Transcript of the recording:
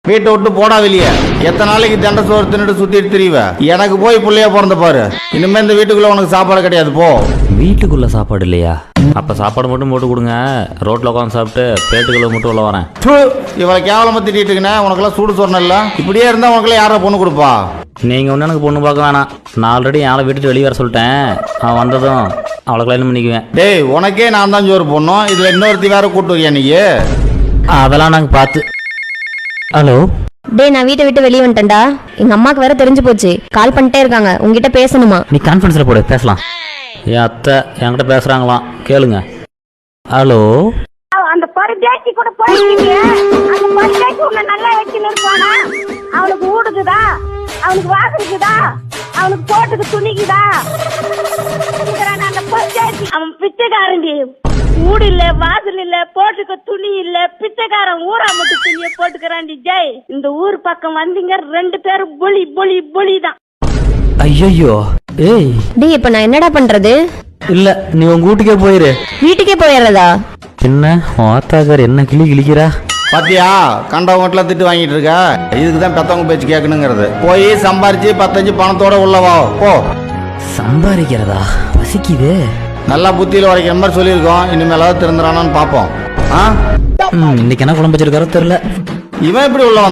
வீட்டை விட்டு போடா வெளியே. எத்தனை நாளைக்கு தண்டை சோறு தின்னுட்டு சுத்திட்டு திரிவ? எனக்கு போய் புள்ளைய பிறந்த பாரு. இனிமே இந்த வீட்டுக்குள்ள உனக்கு சாப்பாடு கிடையாது, போ. வீட்டுக்குள்ள சாப்பாடு இல்லையா? அப்ப சாப்பாடு மட்டும் போட்டு கொடுங்க. ரோட்ல உட்காந்து சாப்பிட்டு பேட்டுக்குள்ள மட்டும் உள்ள வரேன். இவளை கேவலமா திட்டிட்டு இருக்கனே. உனக்கெல்லாம் சூடு சொன்னல. இப்படியே இருந்தா உனக்குலாம் யாரா பொண்ணு கொடுப்பா? நீங்க ஒண்ணு எனக்கு பொண்ணு பார்க்க வேணாம். நான் ஆல்ரெடி யாரை வீட்டுக்கு வெளியே வர சொல்லிட்டேன். அவன் வந்ததும் அவளை கல்யாணம் பண்ணிக்குவேன். டேய், உனக்கே நான் தான் சோறு போடணும். இதுல இன்னொருத்தி வேற கூட்டு வரியா நீ? அதெல்லாம் நாங்க பார்த்து. ஹலோ டேய், நான் வீட்டை விட்டு வெளியே வந்துட்டேன்டா. எங்க அம்மாக்கு வேற தெரிஞ்சு போச்சு. கால் பண்ணிட்டே இருக்காங்க. உங்ககிட்ட பேசணுமா? நீ கான்ஃபரன்ஸ்ல போடு, பேசலாம். என் அத்தை என்கிட்ட பேசுறாங்களாம், கேளுங்க. ஹலோ, அந்த பரிதேச்சி கூட போயிருக்கீங்க. அந்த பரிதேச்சி உன்னை நல்லா வச்சுன்னு இருப்பானா? அவனுக்கு ஊடுக்குதா? அவனுக்கு வாசலுக்குதா? அவனுக்கு போட்டுக்கு துணிக்குதா? அந்த பரிதேச்சி அவன் பிச்சைக்காரண்டி. ஊடு இல்ல, வாசல் இல்ல, போட்டுக்க துணி இல்ல, பிச்சைக்காரன் ஊரா மட்டும் துணிய போட்டுக்கிறாண்டி. ஜெய், இந்த ஊர் பக்கம் வந்தீங்க 2 பேரும் பொலி பொலி பொலி தான். ஐயோ. ஏய் டேய், இப்ப நான் என்னடா பண்றது? இல்ல, நீ உங்க வீட்டுக்கே போயிரு. வீட்டுக்கே போயிடுறதா? என்ன ஆத்தாக்கார் என்ன கிளி கிளிக்கிறா? பாத்தியா, கண்டவங்க வீட்டுல திட்டு வாங்கிட்டு இருக்க. இதுக்குதான் பெத்தவங்க பேச்சு கேட்கணுங்கிறது. போய் சம்பாரிச்சு 10 பணத்தோட உள்ளவா, போ. சம்பாதிக்கிறதா? பசிக்குதே. நல்லா புத்தியில வரைக்கிற மாதிரி சொல்லியிருக்கோம். இனிமேலாவது திருந்துறானான்னு பாப்போம். இன்னைக்கு என்ன குழம்பு வச்சிருக்காரோ தெரியல. இவன் எப்படி உள்ள